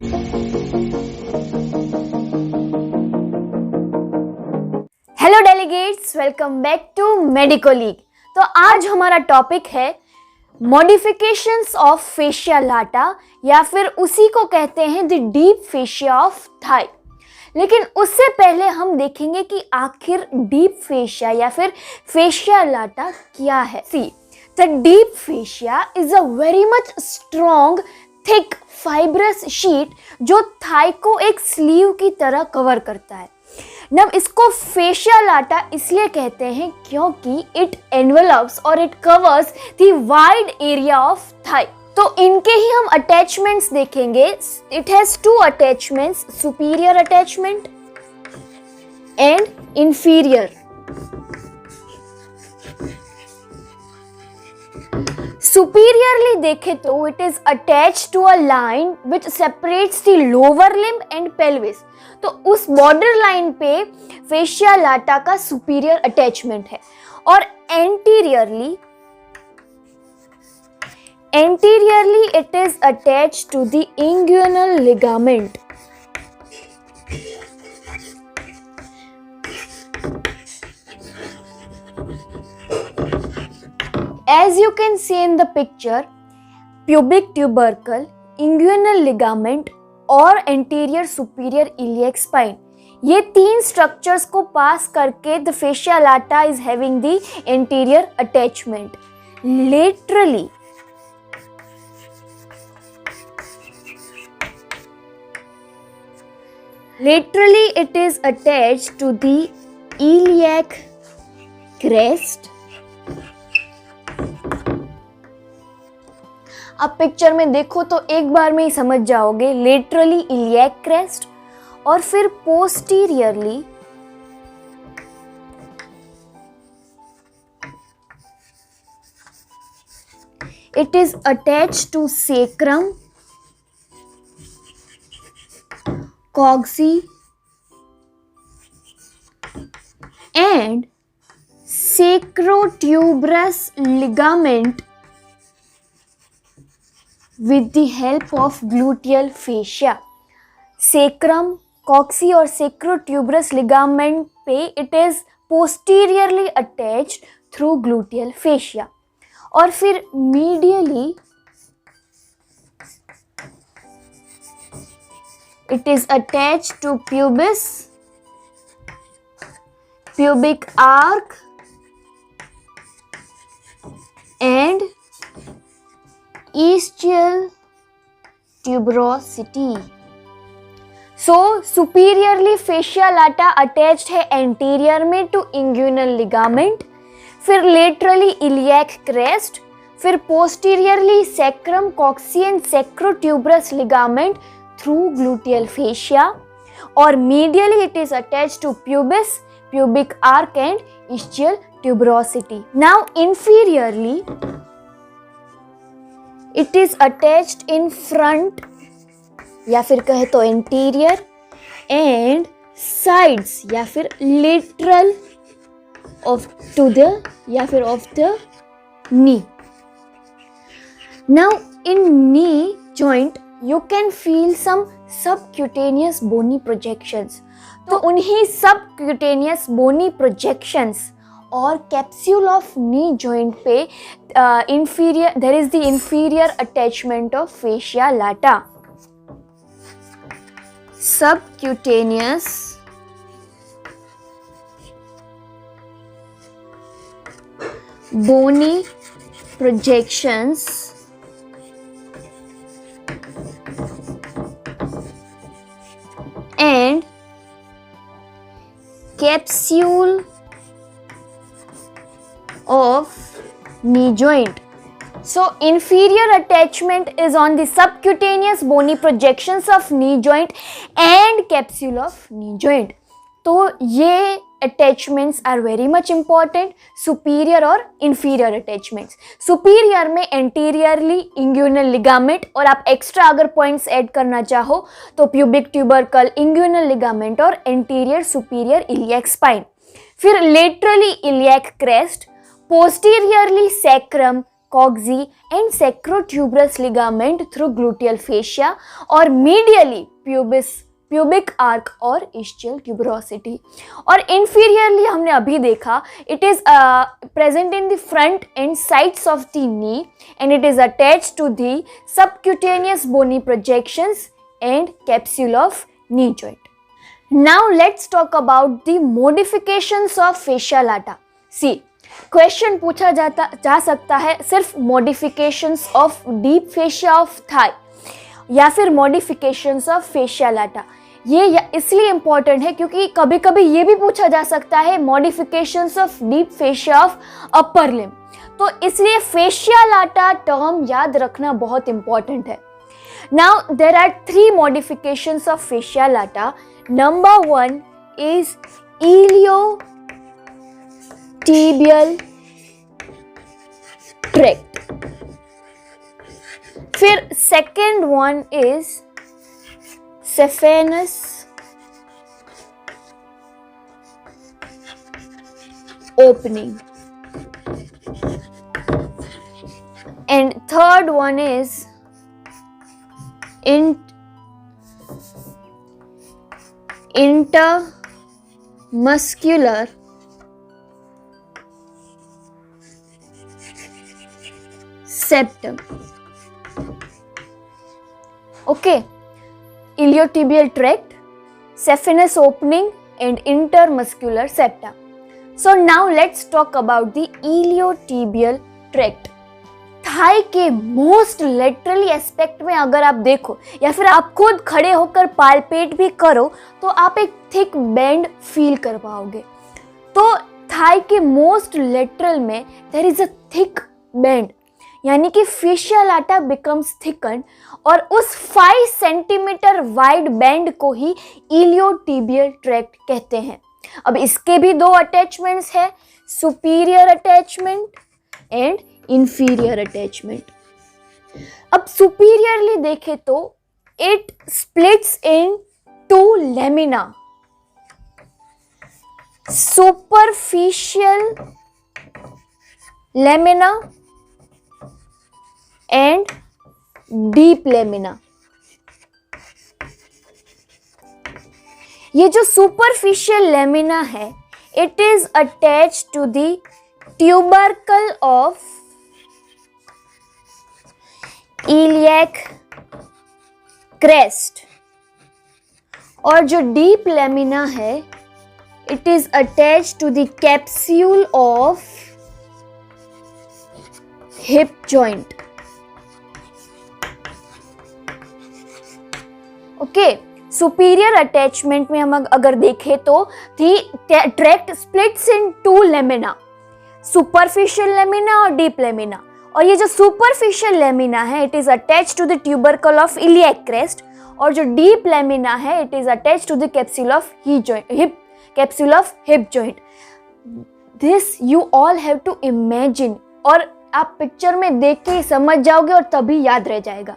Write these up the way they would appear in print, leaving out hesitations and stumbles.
Hello delegates, welcome back to Medico League. तो आज हमारा टॉपिक है मॉडिफिकेशंस ऑफ फेशिया लाटा, या फिर उसी को कहते हैं the deep fascia of thigh. लेकिन उससे पहले हम देखेंगे कि आखिर डीप फेशिया या फिर फेशिया लाटा क्या है। See, the deep fascia is a very much strong thick fibrous sheet जो थाई को एक स्लीव की तरह कवर करता है। नब इसको फेशिया लाटा इसलिए कहते हैं क्योंकि इट एनवेलप्स और it covers the wide area of thigh. तो इनके ही हम अटैचमेंट्स देखेंगे। It has two attachments, superior attachment and inferior. Superiorly देखे तो it is attached to a line which separates the lower limb and pelvis। तो उस बॉर्डर लाइन पे फेशिया लाटा का सुपीरियर अटैचमेंट है। और anteriorly it is attached to the inguinal ligament। As you can see in the picture, pubic tubercle, inguinal ligament और anterior superior iliac spine, ये तीन structures को पास करके the fascia lata is having the anterior attachment. Laterally it is attached to the iliac crest। आप picture में देखो तो एक बार में ही समझ जाओगे। लेटरली इलियक क्रेस्ट और फिर posteriorly it is attached to sacrum, coccyx and sacrotuberous ligament with the help of gluteal fascia। Sacrum, coccyx और sacrotuberous ligament पे it is posteriorly attached through gluteal fascia। और फिर medially it is attached to pubis, pubic arc and ischial tuberosity। So superiorly fascia lata attached है anterior में to inguinal ligament, फिर laterally iliac crest, फिर posteriorly sacrum, cocci and sacrotuberous ligament through gluteal fascia, और medially it is attached to pubis, pubic arc and ischial tuberosity। Now inferiorly it is attached in front या फिर कहे तो anterior and sides या फिर lateral of to the या फिर of the knee। Now in knee joint you can feel some subcutaneous bony projections। तो उन्हीं subcutaneous bony projections और capsule of knee joint पे inferior there is the inferior attachment of fascia lata। Subcutaneous bony projections and capsule of knee joint। So inferior attachment is on the subcutaneous bony projections of knee joint and capsule of knee joint। तो ये attachments are very much important, superior और inferior attachments। superior में anteriorly inguinal ligament, और आप extra अगर points add करना चाहो तो pubic tubercle, inguinal ligament और anterior superior iliac spine। फिर laterally iliac crest, posteriorly sacrum, coccyx and sacrotuberous ligament through gluteal fascia और मीडियली प्यूबिक आर्क और इस्चियल ट्यूबरोसिटी। और इंफीरियरली हमने अभी देखा it is present in the front and sides of the knee and it is attached to the subcutaneous bony projections and capsule of knee joint. Now let's talk about the modifications of fascia lata. See, question पूछा जा सकता है सिर्फ modifications of deep fascia of thigh या फिर modifications of fascia lata। ये इसलिए important है क्योंकि कभी कभी ये भी पूछा जा सकता है modifications of deep fascia of upper limb। तो इसलिए fascia lata term याद रखना बहुत important है। Now there are 3 modifications of fascia lata. Number 1 is iliotibial tract. फिर second one is saphenous opening and third one is intermuscular septum. Okay, iliotibial tract, saphenous opening and intermuscular septum. So now let's talk about the iliotibial tract. Thigh के most laterally aspect में अगर आप देखो या फिर आप खुद खड़े होकर पालपेट भी करो तो आप एक थिक बैंड फील कर पाओगे। तो थाई के मोस्ट लेटरल में there is a thick band, यानी कि फेशिया लाटा बिकम्स थिकन और उस 5 सेंटीमीटर वाइड बैंड को ही इलियोटिबियल ट्रैक्ट कहते हैं। अब इसके भी 2 अटैचमेंट्स है, superior attachment and inferior attachment। अब superiorly देखें तो it splits in 2 lamina, superficial lamina and deep lamina। ये जो superficial lamina है it is attached to the tubercle of iliac crest और जो डीप लेमिना है it is attached to the capsule of hip joint. Okay, superior attachment में हम अगर देखें तो the tract splits in 2 lamina, superficial lamina और डीप लेमिना। और ये जो सुपरफिशियल लेमिना है it is attached to the tubercle of iliac crest और जो डीप लेमिना है it is attached to the capsule of hip joint. This you all have to imagine और आप पिक्चर में देख के समझ जाओगे और तभी याद रह जाएगा।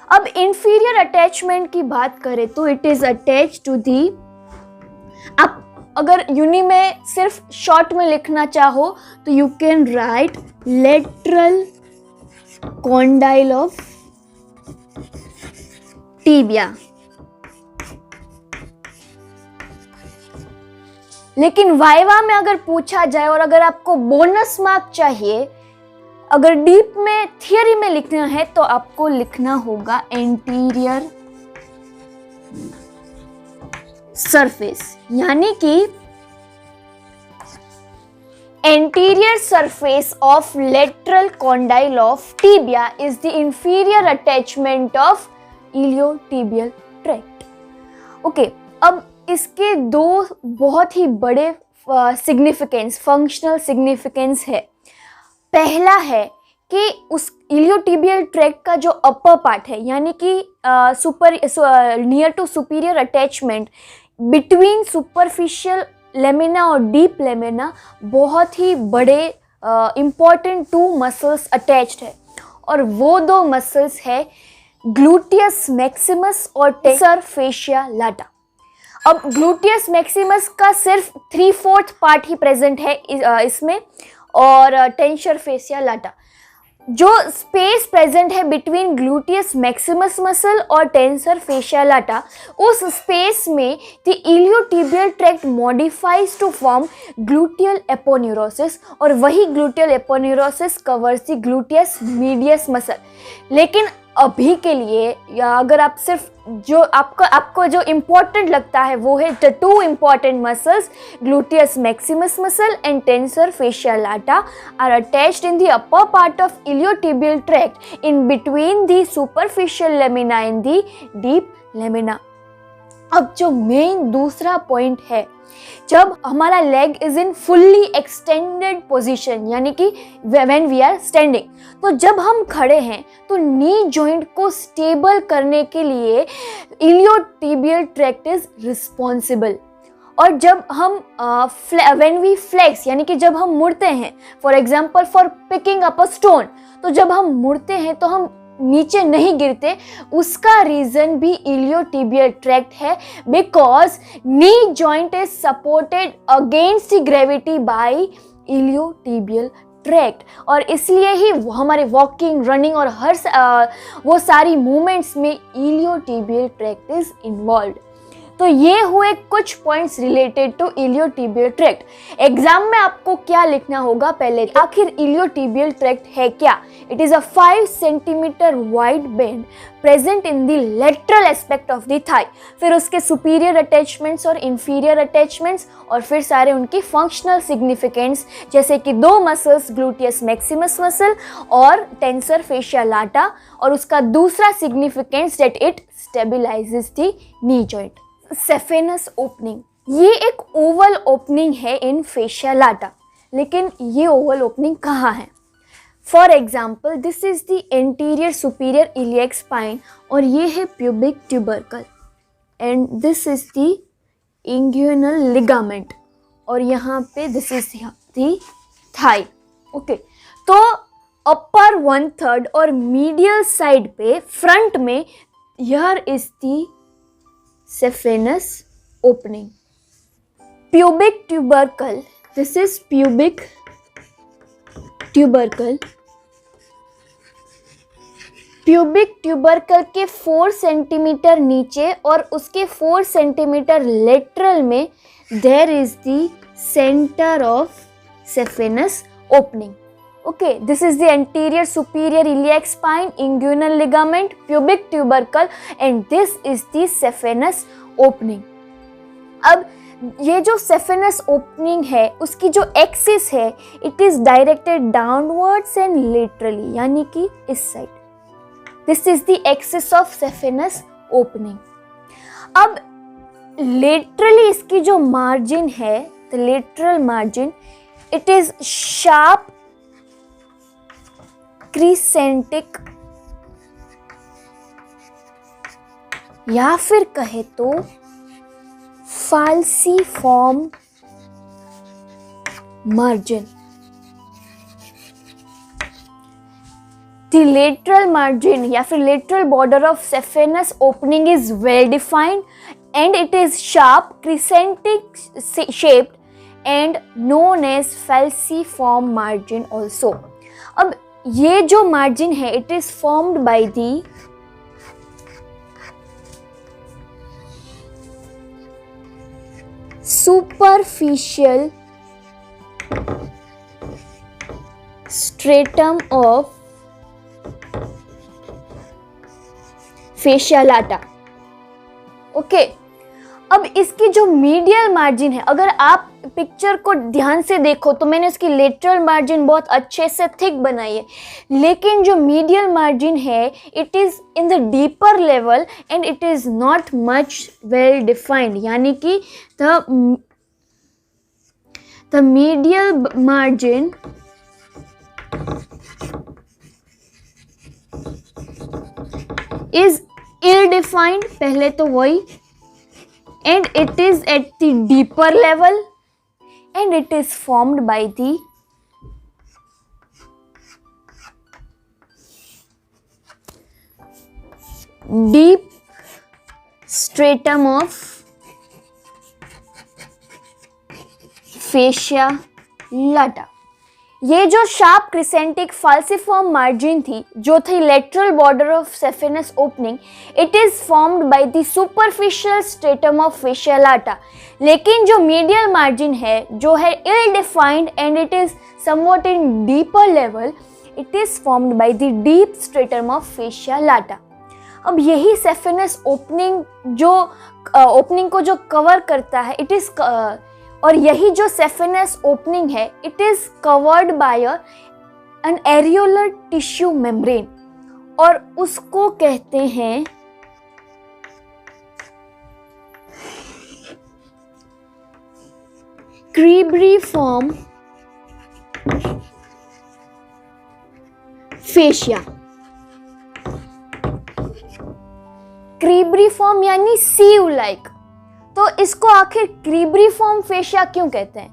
अब इंफीरियर अटैचमेंट की बात करें तो it is attached to the, आप अगर यूनी में सिर्फ शॉर्ट में लिखना चाहो तो you can write lateral condyle of tibia. लेकिन वाइवा में अगर पूछा जाए और अगर आपको बोनस मार्क चाहिए, अगर डीप में थियरी में लिखना है तो आपको लिखना होगा एंटीरियर सरफेस, यानी कि anterior surface of lateral condyle of tibia is the inferior attachment of iliotibial tract. Okay, अब इसके 2 बहुत ही बड़े सिग्निफिकेंस, फंक्शनल सिग्निफिकेंस है। पहला है कि उस इलियोटिबियल ट्रैक्ट का जो अपर पार्ट है, यानी कि near to superior attachment between superficial lamina और डीप लेमिना बहुत ही बड़े इम्पॉर्टेंट 2 मसल्स अटैच्ड है और वो 2 मसल्स है ग्लूटियस मैक्सिमस और टेंसर फेशिया लाटा। अब ग्लूटियस मैक्सिमस का सिर्फ 3/4 पार्ट ही प्रेजेंट है इसमें और टेंसर फेशिया लाटा। जो स्पेस प्रेजेंट है बिटवीन ग्लूटियस मैक्सिमस मसल और टेंसर फेशिया लाटा, उस स्पेस में the iliotibial tract modifies to form gluteal aponeurosis, और वही gluteal aponeurosis covers the gluteus medius muscle. लेकिन अभी के लिए, या अगर आप सिर्फ जो आपको जो इम्पोर्टेंट लगता है वो है the two important muscles, gluteus maximus muscle and tensor fascia lata are attached in the upper part of iliotibial tract in between the superficial lamina and the deep lamina. अब जो मेन दूसरा point है, जब हमारा leg is in fully extended position, यानी कि when we are standing, तो जब हम खड़े हैं तो नी जॉइंट को स्टेबल करने के लिए इलियोटिबियल ट्रैक्ट इज रिस्पॉन्सिबल। और जब हम व्हेन वी फ्लेक्स, यानी कि जब हम मुड़ते हैं, for example for picking up a stone, तो जब हम मुड़ते हैं तो हम नीचे नहीं गिरते, उसका रीजन भी इलियोटिबियल ट्रैक्ट है, because knee joint is supported against the gravity by iliotibial tract, और इसलिए ही हमारे वॉकिंग, रनिंग और वो सारी मूवमेंट्स में इलियोटिबियल ट्रैक्ट इज इन्वॉल्व। तो ये हुए कुछ points related to iliotibial tract. Exam में आपको क्या लिखना होगा, पहले आखिर इलियोटिबियल ट्रैक्ट है क्या? It is a 5 centimetre wide band present in the lateral aspect of the thigh, फिर उसके सुपीरियर अटैचमेंट्स और इंफीरियर अटैचमेंट्स, और फिर सारे उनकी फंक्शनल सिग्निफिकेंस, जैसे कि दो मसल्स, ग्लूटियस मैक्सिमस मसल और टेंसर फेशिया लाटा, और उसका दूसरा significance that it stabilises the knee joint. Saphenous opening, ये एक ओवल ओपनिंग है इन फेशिया लाटा, लेकिन ये ओवल ओपनिंग कहाँ है? For example, this is the anterior superior iliac spine, और ये है pubic tubercle, and this is the inguinal ligament, और यहाँ पे this is the thigh. Okay, तो अपर 1/3 और मीडियल साइड पे फ्रंट में here is the saphenous opening. Pubic tubercle, this is pubic tubercle. Pubic tubercle के 4 सेंटीमीटर नीचे और उसके 4 सेंटीमीटर लेटरल में there is the centre of saphenous opening. Okay, this is the anterior superior iliac spine, inguinal ligament, pubic tubercle, and this is the saphenous opening. अब ये जो saphenous opening है, उसकी जो एक्सिस है, it is directed downwards and laterally, यानी कि इस side. This is the axis of saphenous opening. अब laterally इसकी जो margin है, the lateral margin, it is sharp crescentic, या फिर कहे तो falciform margin. The lateral margin या फिर lateral border of saphenous opening is well defined and it is sharp crescentic shaped and known as falciform margin also. अब ये जो margin है, it is formed by the superficial stratum of fascia lata. Okay, अब इसकी जो medial margin है, अगर आप पिक्चर को ध्यान से देखो तो मैंने इसकी लेटरल मार्जिन बहुत अच्छे से थिक बनाई है, लेकिन जो मीडियल मार्जिन है it is in the deeper level and it is not much well defined, यानी कि the medial margin is ill defined, पहले तो वही, and it is at the deeper level and it is formed by the deep stratum of fascia lata। ये जो sharp crescentic फाल्सिफॉर्म margin थी, जो थी lateral border of saphenous opening, it is formed by the superficial stratum of fascial lata. लेकिन जो medial margin है, जो है ill defined and it is somewhat in deeper level, it is formed by the deep stratum of fascial lata. अब यही सेफिनस opening जो opening को जो कवर करता है, इट इज और यही जो सेफिनस ओपनिंग है, it is covered by an areolar tissue membrane, और उसको कहते हैं क्रीब्रिफॉर्म फेशिया। क्रीब्रिफॉर्म यानी सीव लाइक। तो इसको आखिर क्रीब्रिफॉर्म फेशिया क्यों कहते हैं?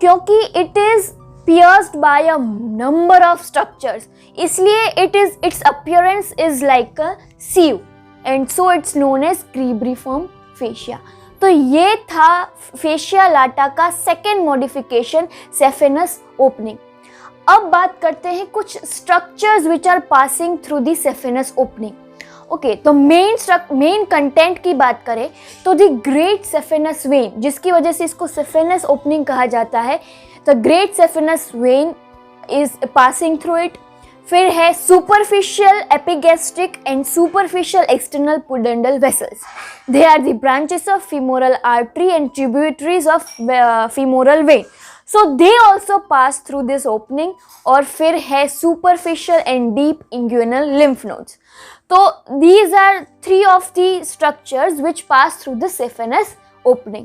क्योंकि it is pierced by a number of structures, इसलिए its appearance is like a sieve and so it's known as cribriform fascia. तो ये था फेशिया लाटा का सेकेंड मॉडिफिकेशन, सेफिनस ओपनिंग। अब बात करते हैं कुछ structures which are passing through the saphenous opening. Okay, तो मेन कंटेंट की बात करें तो द ग्रेट सेफिनस वेन, जिसकी वजह से इसको सेफिनस ओपनिंग कहा जाता है, the great saphenous vein is passing through it. फिर है superficial epigastric and superficial external pudendal vessels, they are the branches of femoral artery and tributaries of femoral vein, so they also pass through this opening. और फिर है superficial and deep inguinal lymph nodes. तो these are three of the structures which pass through the saphenous opening.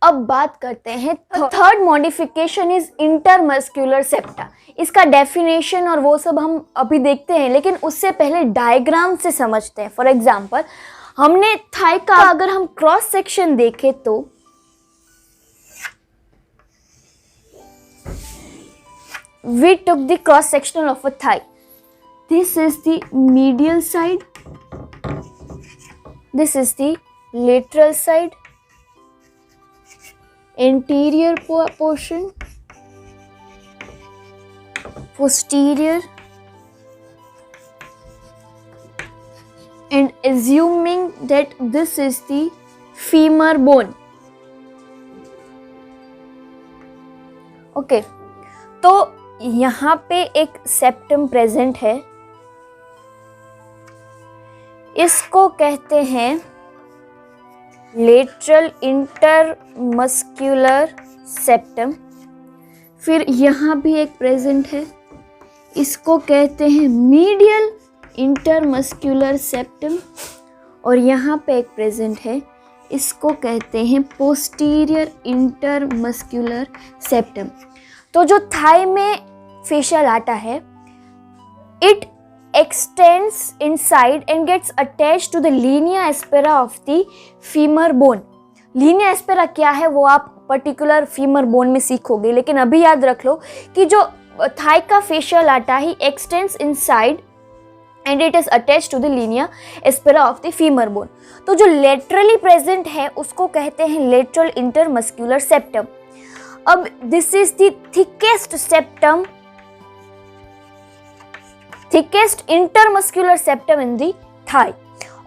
अब बात करते हैं third modification is intermuscular septa. इसका definition और वो सब हम अभी देखते हैं, लेकिन उससे पहले डायग्राम से समझते हैं। फॉर एग्जांपल, हमने थाई का अगर हम क्रॉस सेक्शन देखें तो we took the cross sectional of a thigh. This is the medial side, this is the lateral side, anterior portion, posterior, and assuming that this is the femur bone. Okay, तो यहाँ पे एक septum present है, इसको कहते हैं lateral intermuscular septum. फिर यहाँ भी एक प्रेजेंट है, इसको कहते हैं मीडियल इंटरमस्क्यूलर सेप्टम। और यहाँ पे एक प्रेजेंट है, इसको कहते हैं पोस्टीरियर इंटरमस्क्यूलर सेप्टम। तो जो थाई में फेशियल लाटा है, it extends inside and gets attached to the linea aspera of the femur bone. linea aspera क्या है वो आप पर्टिकुलर फीमर बोन में सीखोगे, लेकिन अभी याद रख लो कि जो थाई का facial Lata he extends inside and it is attached to the linea aspera of the femur bone. तो जो laterally present है उसको कहते हैं lateral intermuscular septum. अब this is the thickest septum, thickest intermuscular septum in the thigh.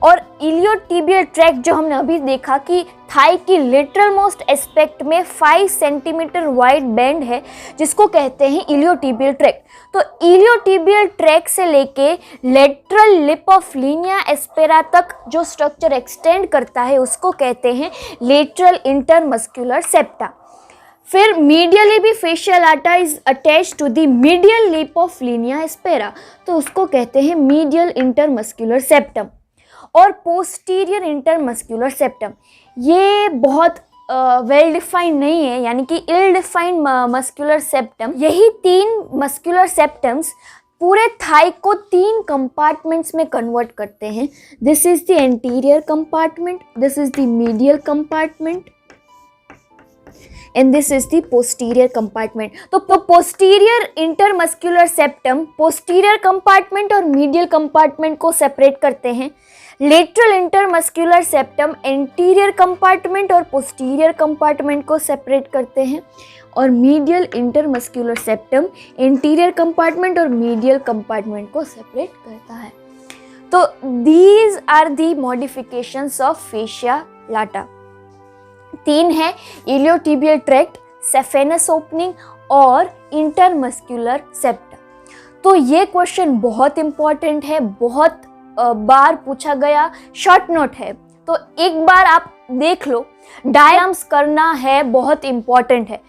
और iliotibial tract जो हमने अभी देखा कि थाई की लिटरल मोस्ट एस्पेक्ट में 5 सेंटीमीटर वाइड बैंड है, जिसको कहते हैं इलियोटिबियल ट्रैक्ट। तो इलियोटिबियल ट्रैक्ट से लेके lateral lip of linea aspera तक जो स्ट्रक्चर एक्सटेंड करता है उसको कहते हैं लेटरल इंटरमस्क्यूलर सेप्टा। फिर मीडियली भी fascial lata is attach to the medial lip of linea aspera, तो उसको कहते हैं मीडियल इंटरमस्क्यूलर सेप्टम। और पोस्टीरियर इंटरमस्क्यूलर सेप्टम ये बहुत वेल डिफाइंड नहीं है, यानी कि इल डिफाइंड मस्क्यूलर सेप्टम। यही 3 मस्क्यूलर सेप्टम्स पूरे थाई को 3 कंपार्टमेंट्स में कन्वर्ट करते हैं। This is the anterior compartment, this is the medial compartment and this is the posterior compartment. तो posterior intermuscular septum posterior compartment और medial compartment को separate करते हैं, lateral intermuscular septum anterior compartment और posterior compartment को separate करते हैं, और medial intermuscular septum anterior compartment और मीडियल कंपार्टमेंट को सेपरेट करता है। तो these are the modifications of fascia lata. 3 है इलियोटिबियल ट्रैक्ट, सेफेनस ओपनिंग और इंटरमस्क्यूलर सेप्टा। तो ये क्वेश्चन बहुत इंपॉर्टेंट है, बहुत बार पूछा गया शॉर्ट नोट है, तो एक बार आप देख लो। डायग्राम्स करना है, बहुत इंपॉर्टेंट है।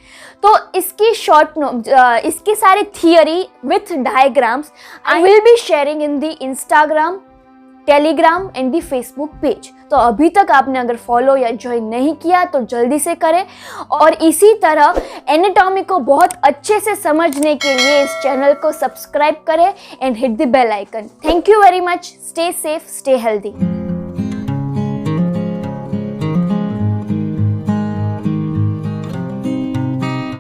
तो इसकी शॉर्ट नोट, इसकी सारी theory with diagrams I will be sharing in the Instagram, Telegram and the Facebook page. तो अभी तक आपने अगर फॉलो या ज्वाइन नहीं किया तो जल्दी से करें, और इसी तरह एनाटॉमी को बहुत अच्छे से समझने के लिए इस चैनल को सब्सक्राइब करें and hit the bell icon. Thank you very much. Stay safe, stay healthy.